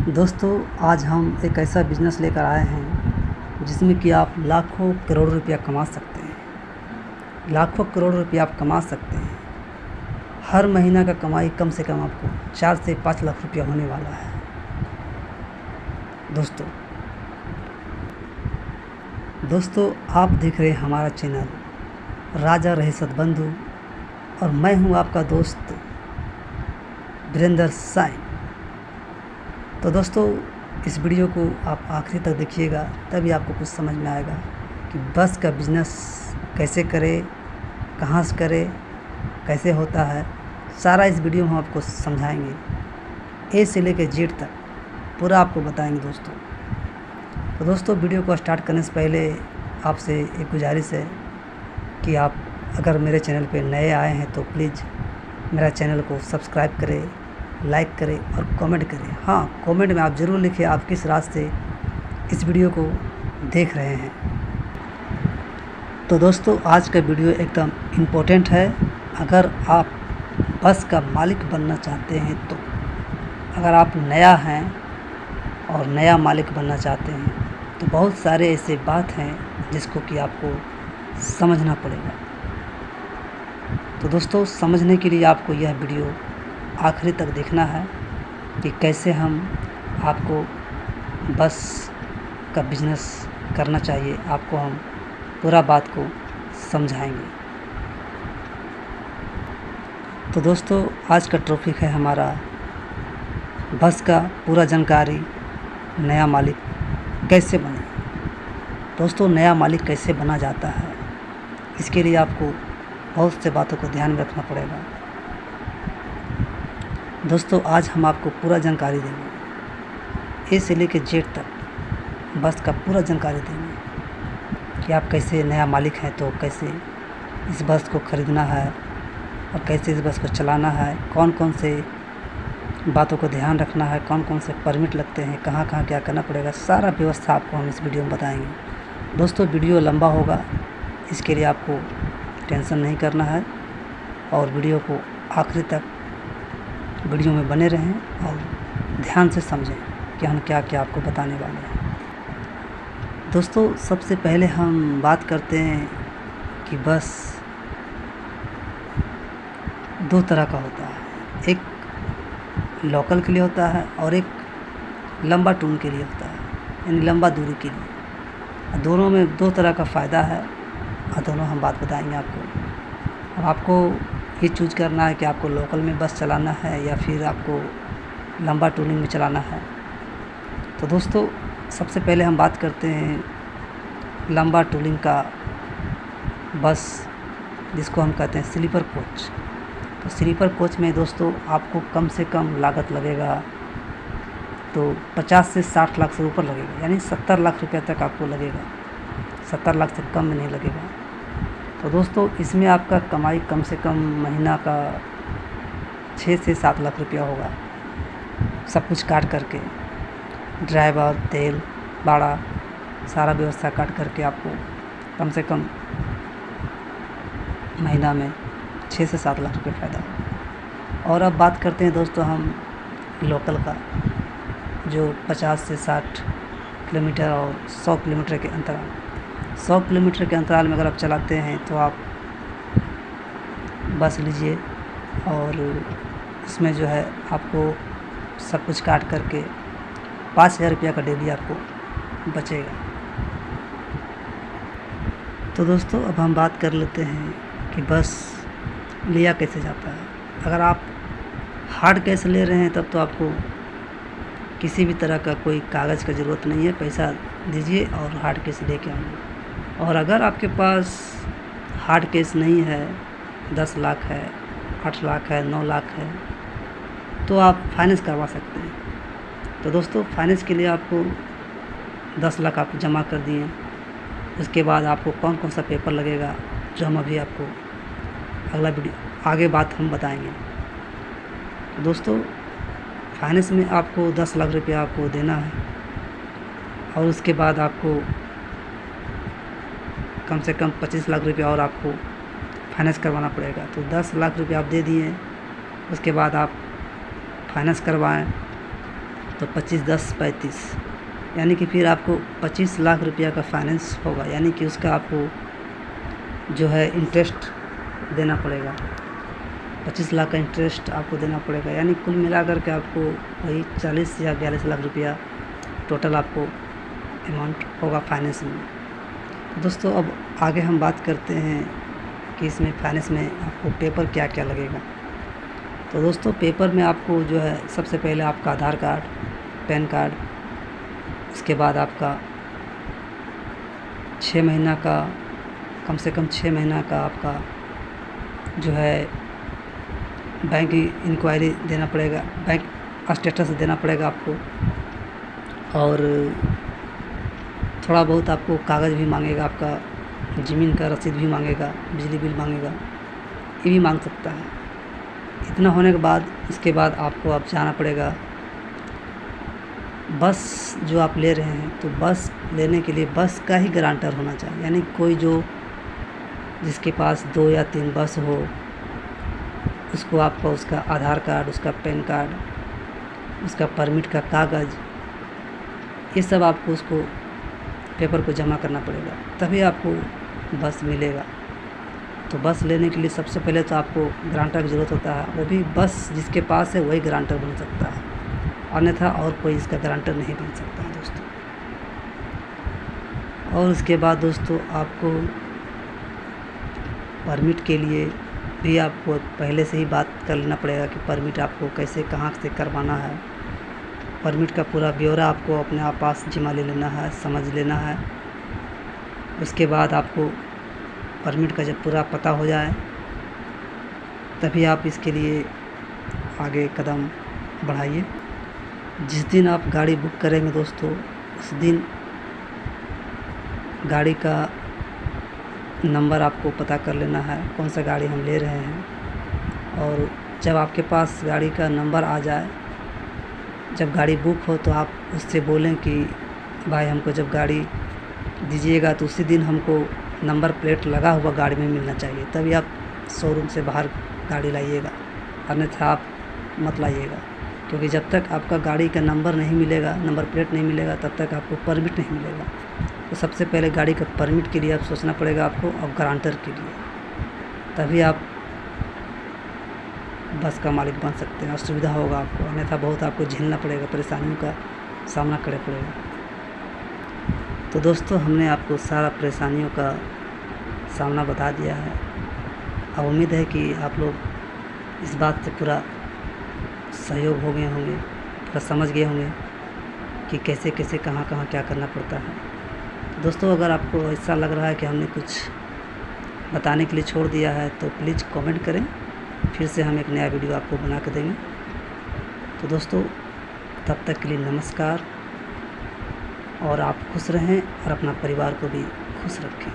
दोस्तों, आज हम एक ऐसा बिज़नेस लेकर आए हैं जिसमें कि आप लाखों करोड़ रुपया कमा सकते हैं। लाखों करोड़ रुपया आप कमा सकते हैं। हर महीना का कमाई कम से कम आपको 4 से 5 लाख रुपया होने वाला है। दोस्तों आप देख रहे हैं हमारा चैनल राजा रहे सतबंधु और मैं हूं आपका दोस्त वीरेंद्र साइन। तो दोस्तों, इस वीडियो को आप आखिरी तक देखिएगा, तभी आपको कुछ समझ में आएगा कि बस का बिज़नेस कैसे करें, कहाँ से करें, कैसे होता है। सारा इस वीडियो में हम आपको समझाएंगे, ए से लेकर जेड तक पूरा आपको बताएंगे दोस्तों। तो दोस्तों, वीडियो को स्टार्ट करने से पहले आपसे एक गुजारिश है कि आप अगर मेरे चैनल पे नए आए हैं तो प्लीज़ मेरा चैनल को सब्सक्राइब करें, लाइक करें और कमेंट करें। हाँ, कमेंट में आप ज़रूर लिखें आप किस रास्ते से इस वीडियो को देख रहे हैं। तो दोस्तों, आज का वीडियो एकदम इम्पोर्टेंट है। अगर आप बस का मालिक बनना चाहते हैं तो अगर आप नया हैं और नया मालिक बनना चाहते हैं तो बहुत सारे ऐसे बात हैं जिसको कि आपको समझना पड़ेगा। तो दोस्तों, समझने के लिए आपको यह वीडियो आखिरी तक देखना है कि कैसे हम आपको बस का बिज़नेस करना चाहिए। आपको हम पूरा बात को समझाएंगे। तो दोस्तों, आज का टॉपिक है हमारा बस का पूरा जानकारी, नया मालिक कैसे बने। दोस्तों, नया मालिक कैसे बना जाता है, इसके लिए आपको बहुत से बातों को ध्यान में रखना पड़ेगा। दोस्तों, आज हम आपको पूरा जानकारी देंगे, ए से लेकर जेड तक बस का पूरा जानकारी देंगे कि आप कैसे नया मालिक हैं तो कैसे इस बस को ख़रीदना है और कैसे इस बस को चलाना है, कौन कौन से बातों को ध्यान रखना है, कौन कौन से परमिट लगते हैं, कहाँ कहाँ क्या करना पड़ेगा। सारा व्यवस्था आपको हम इस वीडियो में बताएंगे। दोस्तों, वीडियो लंबा होगा, इसके लिए आपको टेंशन नहीं करना है और वीडियो को आखिरी तक वीडियो में बने रहें और ध्यान से समझें कि हम क्या क्या आपको बताने वाले हैं। दोस्तों, सबसे पहले हम बात करते हैं कि बस 2 तरह का होता है। एक लोकल के लिए होता है और एक लंबा टूर के लिए होता है, यानी लंबा दूरी के लिए। दोनों में 2 तरह का फ़ायदा है और दोनों हम बात बताएंगे आपको। अब आपको ये चूज़ करना है कि आपको लोकल में बस चलाना है या फिर आपको लंबा टूरिंग में चलाना है। तो दोस्तों, सबसे पहले हम बात करते हैं लंबा टूरिंग का बस, जिसको हम कहते हैं स्लीपर कोच। तो स्लीपर कोच में दोस्तों आपको कम से कम लागत लगेगा तो 50 से 60 लाख से ऊपर लगेगा, यानी 70 लाख रुपये तक आपको लगेगा। 70 लाख से कम में नहीं लगेगा। तो दोस्तों, इसमें आपका कमाई कम से कम महीना का 6 से 7 लाख रुपया होगा, सब कुछ काट करके। ड्राइवर, तेल, भाड़ा, सारा व्यवस्था काट करके आपको कम से कम महीना में 6 से 7 लाख रुपये फ़ायदा होगा। और अब बात करते हैं दोस्तों हम लोकल का, जो 50 से 60 किलोमीटर और 100 किलोमीटर के अंतराल 100 किलोमीटर के अंतराल में अगर आप चलाते हैं तो आप बस लीजिए और इसमें जो है आपको सब कुछ काट करके 5,000 रुपया का डेली आपको बचेगा। तो दोस्तों, अब हम बात कर लेते हैं कि बस लिया कैसे जाता है। अगर आप हार्ड कैश ले रहे हैं तब तो आपको किसी भी तरह का कोई कागज़ का ज़रूरत नहीं है, पैसा दीजिए और हार्ड कैश लेके आइए। और अगर आपके पास हार्ड कैश नहीं है, 10 लाख है, 8 लाख है, 9 लाख है, तो आप फाइनेंस करवा सकते हैं। तो दोस्तों, फाइनेंस के लिए आपको 10 लाख आप जमा कर दिए, उसके बाद आपको कौन कौन सा पेपर लगेगा जो हम अभी आपको अगला वीडियो आगे बात हम बताएंगे। तो दोस्तों, फाइनेंस में आपको 10 लाख रुपया आपको देना है और उसके बाद आपको कम से कम 25 लाख रुपया और आपको फाइनेंस करवाना पड़ेगा। तो 10 लाख रुपया आप दे दिए, उसके बाद आप फाइनेंस करवाएं तो 25/10 = 35, यानी कि फिर आपको 25 लाख रुपया का फाइनेंस होगा, यानी कि उसका आपको जो है इंटरेस्ट देना पड़ेगा। 25 लाख का इंटरेस्ट आपको देना पड़ेगा, यानी कुल मिलाकर के आपको वही 40 या 42 लाख रुपया टोटल आपको अमाउंट होगा फाइनेंस में। तो दोस्तों अब आगे हम बात करते हैं कि इसमें फाइनेंस में आपको पेपर क्या क्या लगेगा। तो दोस्तों पेपर में आपको जो है सबसे पहले आपका आधार कार्ड, पैन कार्ड, उसके बाद आपका 6 महीना का, कम से कम 6 महीना का आपका जो है बैंक इंक्वायरी देना पड़ेगा, बैंक स्टेटस देना पड़ेगा आपको। और थोड़ा बहुत आपको कागज़ भी मांगेगा, आपका ज़मीन का रसीद भी मांगेगा, बिजली बिल मांगेगा, ये भी मांग सकता है। इतना होने के बाद इसके बाद आपको अब जाना पड़ेगा बस जो आप ले रहे हैं, तो बस लेने के लिए बस का ही गारंटर होना चाहिए, यानी कोई जो जिसके पास 2 या 3 बस हो, उसको आपका उसका आधार कार्ड, उसका पैन कार्ड, उसका परमिट का कागज़, ये सब आपको उसको पेपर को जमा करना पड़ेगा, तभी आपको बस मिलेगा। तो बस लेने के लिए सबसे पहले तो आपको गारंटर की ज़रूरत होता है, वो भी बस जिसके पास है वही गारंटर बन सकता है, अन्यथा और कोई इसका गारंटर नहीं बन सकता है दोस्तों। और उसके बाद दोस्तों आपको परमिट के लिए भी आपको पहले से ही बात कर लेना पड़ेगा कि परमिट आपको कैसे कहाँ से करवाना है। परमिट का पूरा ब्यौरा आपको अपने आप पास जमा ले लेना है, समझ लेना है। उसके बाद आपको परमिट का जब पूरा पता हो जाए तभी आप इसके लिए आगे कदम बढ़ाइए। जिस दिन आप गाड़ी बुक करेंगे दोस्तों, उस दिन गाड़ी का नंबर आपको पता कर लेना है, कौन सा गाड़ी हम ले रहे हैं। और जब आपके पास गाड़ी का नंबर आ जाए, जब गाड़ी बुक हो, तो आप उससे बोलें कि भाई हमको जब गाड़ी दीजिएगा तो उसी दिन हमको नंबर प्लेट लगा हुआ गाड़ी में मिलना चाहिए, तभी आप शोरूम से बाहर गाड़ी लाइएगा, अन्यथा आप मत लाइएगा। क्योंकि जब तक आपका गाड़ी का नंबर नहीं मिलेगा, नंबर प्लेट नहीं मिलेगा, तब तक आपको परमिट नहीं मिलेगा। तो सबसे पहले गाड़ी का परमिट के लिए आप सोचना पड़ेगा आपको, और गारंटर के लिए, तभी आप बस का मालिक बन सकते हैं और सुविधा होगा आपको, अन्यथा बहुत आपको झेलना पड़ेगा, परेशानियों का सामना करना पड़ेगा। तो दोस्तों हमने आपको सारा परेशानियों का सामना बता दिया है। अब उम्मीद है कि आप लोग इस बात से पूरा सहयोग हो गए होंगे, पूरा समझ गए होंगे कि कैसे कैसे कहाँ कहाँ क्या करना पड़ता है। दोस्तों अगर आपको ऐसा लग रहा है कि हमने कुछ बताने के लिए छोड़ दिया है तो प्लीज़ कमेंट करें, फिर से हम एक नया वीडियो आपको बना के देंगे। तो दोस्तों तब तक के लिए नमस्कार, और आप खुश रहें और अपना परिवार को भी खुश रखें।